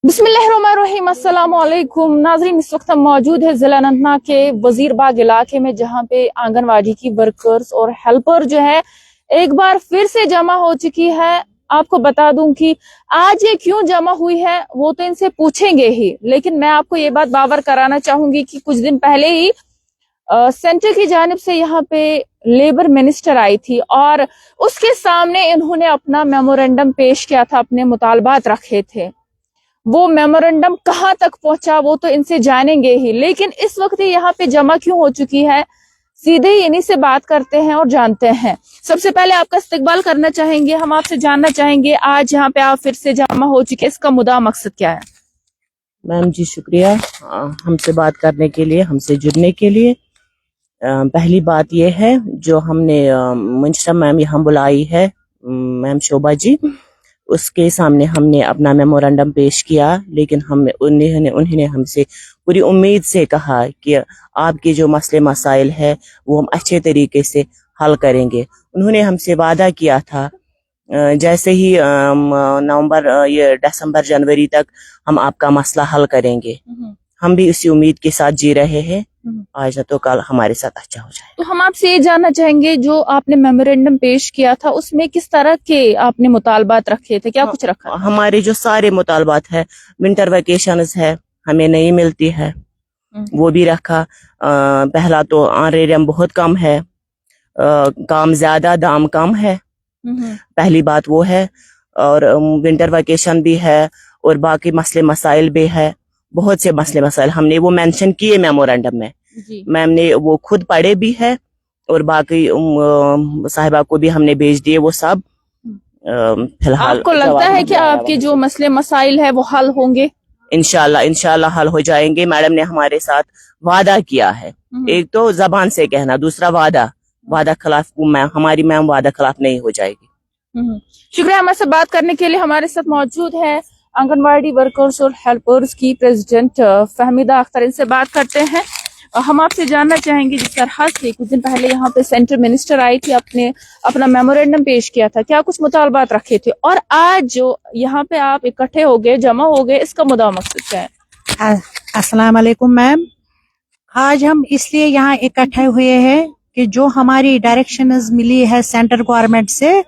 बिस्मिल्लाहिर्रहमानिर्रहीम, अस्सलाम वालेकुम नाज़रीन। इस वक्त हम मौजूद है जिला अनंतनाग के वजीरबाग इलाके में, जहाँ पे आंगनवाड़ी की वर्कर्स और हेल्पर जो है एक बार फिर से जमा हो चुकी है। आपको बता दूं कि आज ये क्यों जमा हुई है वो तो इनसे पूछेंगे ही, लेकिन मैं आपको ये बात बावर कराना चाहूंगी कि कुछ दिन पहले ही सेंटर की जानिब से यहाँ पे लेबर मिनिस्टर आई थी और उसके सामने इन्होंने अपना मेमोरेंडम पेश किया था, अपने मुतालबात रखे थे। वो मेमोरेंडम कहाँ तक पहुंचा वो तो इनसे जानेंगे ही, लेकिन इस वक्त यहाँ पे जमा क्यों हो चुकी है सीधे ही इन्हीं से बात करते हैं और जानते हैं। सबसे पहले आपका इस्तकबाल करना चाहेंगे, हम आपसे जानना चाहेंगे आज यहाँ पे आप फिर से जमा हो चुके, इसका मुद्दा मकसद क्या है? मैम जी शुक्रिया हमसे बात करने के लिए, हमसे जुड़ने के लिए। पहली बात यह है जो हमने मुंशा मैम यहाँ बुलाई है, मैम शोभा जी, उसके सामने हमने अपना मेमोरेंडम पेश किया, लेकिन उन्होंने हमसे पूरी उम्मीद से कहा कि आपके जो मसले मसाइल है वो हम अच्छे तरीके से हल करेंगे। उन्होंने हमसे वादा किया था जैसे ही नवंबर ये दिसंबर जनवरी तक हम आपका मसला हल करेंगे। हम भी उसी उम्मीद के साथ जी रहे हैं, आज तो कल हमारे साथ अच्छा हो जाए। तो हम आपसे ये जानना चाहेंगे, जो आपने मेमोरेंडम पेश किया था उसमें किस तरह के आपने मुतालबात रखे थे, क्या कुछ रखा? हमारे जो सारे मुतालबात है, विंटर वेकेशंस है हमें नहीं मिलती है, वो भी रखा। पहला तो ऑनरेरियम बहुत कम है, काम ज्यादा दाम कम है, पहली बात वो है। और विंटर वेकेशन भी है और बाकी मसले मसाइल भी है, बहुत से मसले मसाइल हमने वो मेंशन किए मेमोरेंडम में। मैम ने वो खुद पढ़े भी है और बाकी साहिबा को भी हमने भेज दिए वो सब। फिलहाल आपको लगता है कि आपके जो मसले मसाइल है वो हल होंगे? इंशाल्लाह हल हो जाएंगे। मैडम ने हमारे साथ वादा किया है, एक तो जबान से कहना, दूसरा वादा खिलाफ हमारी मैम वादा खिलाफ नहीं हो जाएगी। शुक्रिया हमारे से बात करने के लिए। हमारे साथ मौजूद है आंगनवाड़ी वर्कर्स और हेल्पर्स की प्रेसिडेंट फहमीदा अख्तर, इनसे बात करते हैं। हम आपसे जानना चाहेंगे, जिस तरह से कुछ दिन पहले यहाँ पे सेंटर मिनिस्टर आई थी, अपना मेमोरेंडम पेश किया था, क्या कुछ मुतालबात रखे थे, और आज जो यहाँ पे आप इकट्ठे हो गए, जमा हो गए, इसका मुद्दा मकसद क्या है? अस्सलाम वालेकुम मैम। आज हम इसलिए यहाँ इकट्ठे हुए हैं कि जो हमारी डायरेक्शंस मिली है सेंट्रल गवर्नमेंट से,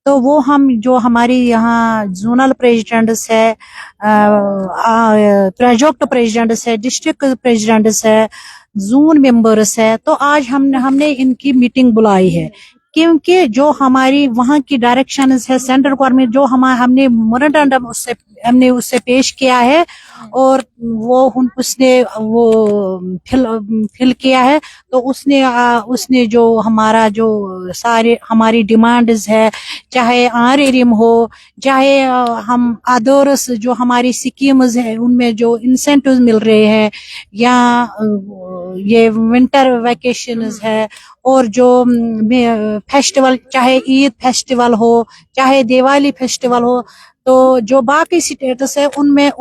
तो वो हम जो हमारी यहाँ जोनल प्रेसिडेंट्स है, प्रोजेक्ट प्रेसिडेंट्स है, डिस्ट्रिक्ट प्रेसिडेंट्स है, जोन मेंबर्स है, तो आज हमने इनकी मीटिंग बुलाई है, क्योंकि जो हमारी वहाँ की डायरेक्शंस है सेंट्रल गवर्नमेंट, जो हमने मेमोरेंडम हमने उससे पेश किया है और वो उसने वो फिल किया है, तो उसने जो हमारा जो सारे हमारी डिमांड्स है, चाहे ऑनरेरियम हो, चाहे हम अदर्स जो हमारी स्कीम्स है उनमें जो इंसेंटिव्स मिल रहे हैं, या ये विंटर वेकेशंस है, और जो फेस्टिवल, चाहे ईद फेस्टिवल हो, चाहे दिवाली फेस्टिवल हो, तो जो बाकी स्टेट्स है उनमें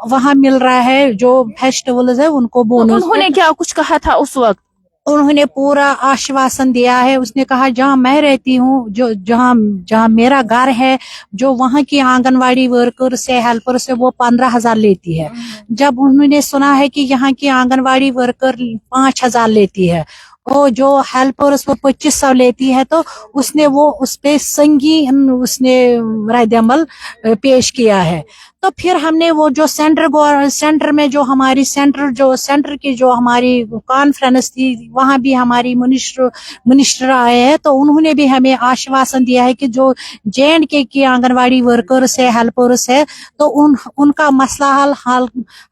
वहाँ मिल रहा है, जो फेस्टिवल्स है उनको बोनस। उन्होंने क्या कुछ कहा था उस वक्त? उन्होंने पूरा आश्वासन दिया है। उसने कहा जहाँ मैं रहती हूँ, जो जहाँ मेरा घर है, जो वहाँ की आंगनवाड़ी वर्कर से हेल्पर से वो 15,000 लेती है। जब उन्होंने सुना है कि यहाँ की आंगनवाड़ी वर्कर 5,000 लेती है और जो हेल्पर्स वो 2500 लेती है, तो उसने वो उस पे संगीन उसने रद्द-ए-अमल पेश किया है। तो फिर हमने वो जो सेंटर में जो हमारी सेंटर की जो हमारी कॉन्फ्रेंस थी, वहां भी हमारी मिनिस्टर आए हैं, तो उन्होंने भी हमें आश्वासन दिया है कि जो JNK की आंगनवाड़ी वर्कर्स है, हेल्पर्स है, तो उनका मसला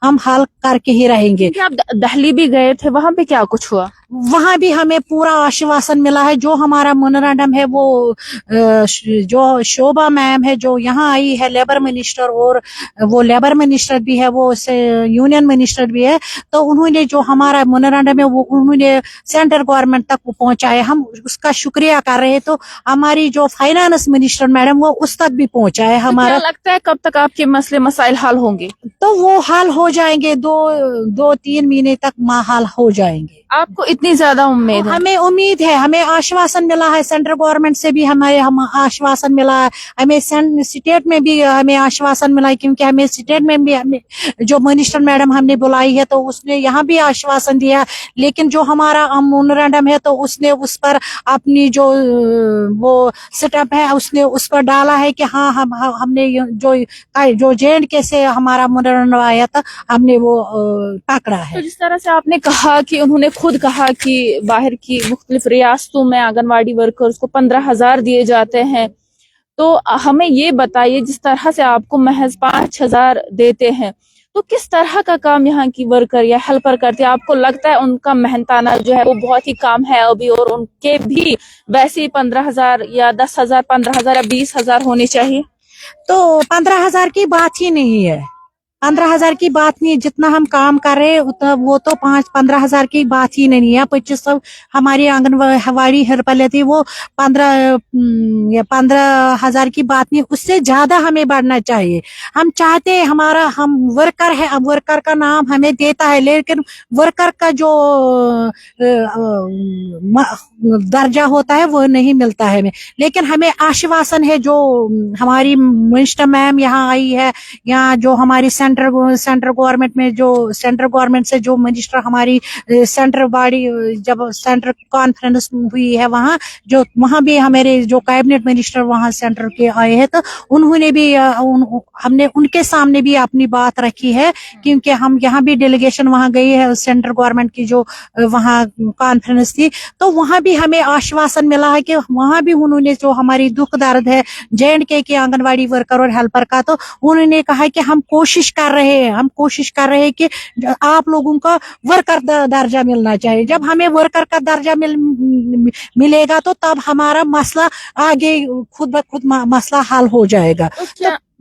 हम हल करके ही रहेंगे। आप दिल्ली भी गए थे, वहां पे क्या कुछ हुआ? वहां भी हमें पूरा आश्वासन मिला है। जो हमारा मेमोरेंडम है वो जो शोभा मैम है, जो यहाँ आई है लेबर मिनिस्टर, और वो लेबर मिनिस्टर भी है, वो यूनियन मिनिस्टर भी है, तो उन्होंने जो हमारा मेमोरेंडम है वो उन्होंने सेंट्रल गवर्नमेंट तक पहुंचाए, हम उसका शुक्रिया कर रहे हैं। तो हमारी जो फाइनेंस मिनिस्टर मैडम, वो उस तक भी पहुंचाए हमारा। क्या लगता है कब तक आपके मसले मसाइल हल होंगे? तो वो हल हो जाएंगे, 2-3 महीने तक हल हो जाएंगे। आपको इतनी ज्यादा उम्मीद है? हमें उम्मीद है, हमें आश्वासन मिला है सेंट्रल गवर्नमेंट से भी, हम आश्वासन मिला है, हमें स्टेट में भी हमें आश्वासन मिला है कि क्योंकि हमें स्टेट में भी हमने जो मिनिस्टर मैडम हमने बुलाई है तो उसने यहाँ भी आश्वासन दिया, लेकिन जो हमारा मेमोरेंडम है तो उसने उस पर अपनी जो वो सेटअप है उसने उस पर डाला है कि हाँ हमने जो JNK से हमारा मेमोरेंडम आया था हमने वो पकड़ा तो है। जिस तरह से आपने कहा कि उन्होंने खुद कहा कि बाहर की मुख्तलिफ रियासतों में आंगनवाड़ी वर्कर्स को 15,000 दिए जाते हैं, तो हमें ये बताइए जिस तरह से आपको महज 5,000 देते हैं, तो किस तरह का काम यहाँ की वर्कर या हेल्पर करते हैं? आपको लगता है उनका मेहनताना जो है वो बहुत ही कम है अभी, और उनके भी वैसे ही 15,000 या 10,000, 15,000 या 20,000 होने चाहिए? तो 15,000 की बात ही नहीं है, 15,000 की बात नहीं, जितना हम काम कर रहे हैं उतना वो तो 15,000 की बात ही नहीं है। 2500 हमारी आंगनवाड़ी हेल्पर थी वो 15,000 की बात नहीं, उससे ज्यादा हमें बढ़ना चाहिए। हम चाहते हैं हम वर्कर है, अब वर्कर का नाम हमें देता है, लेकिन वर्कर का जो दर्जा होता है वो नहीं मिलता है हमें। लेकिन हमें आश्वासन है, जो हमारी मिनिस्टर मैम यहाँ आई है, यहाँ जो हमारी सेंट्रल गवर्नमेंट में जो सेंट्रल गवर्नमेंट से जो मिनिस्टर हमारी सेंट्रल बॉडी जब सेंट्रल कॉन्फ्रेंस हुई है वहाँ भी हमारे जो कैबिनेट मिनिस्टर वहाँ सेंटर के आए हैं, तो उन्होंने भी हमने उनके सामने भी अपनी बात रखी है, क्योंकि हम यहाँ भी डेलीगेशन वहाँ गई है सेंट्रल गवर्नमेंट की जो वहाँ कॉन्फ्रेंस थी, तो वहाँ भी हमें आश्वासन मिला है कि वहाँ भी उन्होंने जो हमारी दुख दर्द है JNK के आंगनवाड़ी वर्कर और हेल्पर का, तो उन्होंने कहा कि हम कोशिश कर रहे हैं कि आप लोगों को वर्कर दर्जा मिलना चाहिए। जब हमें वर्कर का दर्जा मिलेगा तो तब हमारा मसला आगे खुद ब खुद मसला हल हो जाएगा।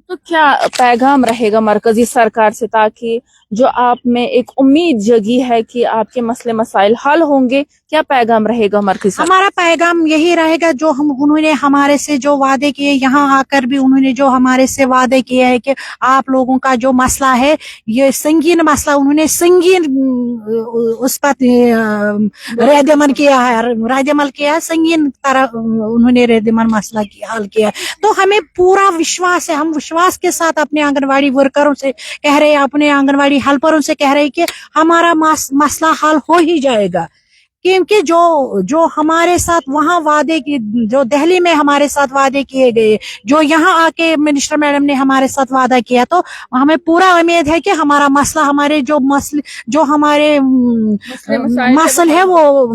तो क्या पैगाम रहेगा मरकजी सरकार से, ताकि जो आप में एक उम्मीद जगी है कि आपके मसले मसाइल हल होंगे, क्या पैगाम रहेगा मरकजी सरकार? हमारा पैगाम यही रहेगा, जो उन्होंने हमारे से जो वादे किए, यहाँ आकर भी उन्होंने जो हमारे से वादे किए है कि आप लोगों का जो मसला है ये संगीन मसला, उन्होंने संगीन उस पर रद्दमल किया है, संगीन तरह उन्होंने रद्दमल मसला हल किया। तो हमें पूरा विश्वास है, हम विश्वास के साथ अपने आंगनवाड़ी वर्करों से कह रहे हैं, अपने आंगनवाड़ी हेल्परों से कह रहे हैं कि हमारा मसला हल हो ही जाएगा, क्योंकि जो हमारे साथ वहाँ वादे की, जो दिल्ली में हमारे साथ वादे किए गए, जो यहाँ आके मिनिस्टर मैडम ने हमारे साथ वादा किया, तो हमें पूरा उम्मीद है कि हमारा मसला, हमारे जो हमारे मसल है वो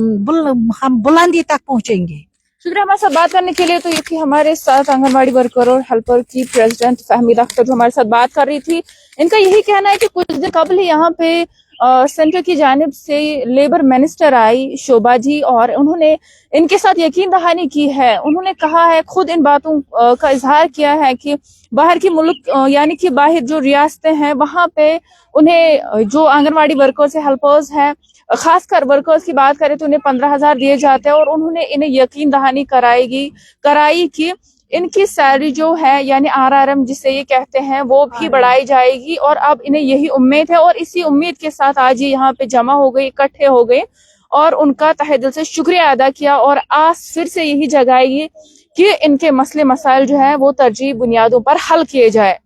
हम बुलंदी तक पहुंचेंगे। शुक्रिया हमारे साथ बात करने के लिए। तो ये थी हमारे साथ आंगनवाड़ी वर्कर और हेल्पर की प्रेसिडेंट फहमीदा अख्तर, जो हमारे साथ बात कर रही थी। इनका यही कहना है कि कुछ दिन कबल ही यहाँ पे सेंटर की जानिब से labour minister I Shobha ji, और उन्होंने इनके साथ यकीन दहानी की है। उन्होंने कहा है, खुद इन बातों का इजहार किया है कि बाहर की मुल्क यानी कि बाहर जो रियासतें हैं वहाँ पे उन्हें जो आंगनवाड़ी वर्कर्स हेल्पर्स हैं, खासकर वर्कर्स की बात करें तो उन्हें 15,000 दिए जाते हैं, और उन्होंने इन्हें यकीन दहानी कराई कि इनकी सैलरी जो है यानी RRM जिसे ये कहते हैं वो भी बढ़ाई जाएगी, और अब इन्हें यही उम्मीद है। और इसी उम्मीद के साथ आज ये यहाँ पे जमा हो गए, इकट्ठे हो गए, और उनका तहे दिल से शुक्रिया अदा किया, और आस फिर से यही जगाएगी कि इनके मसले मसाइल जो है वो तरजीह बुनियादों पर हल किए जाए।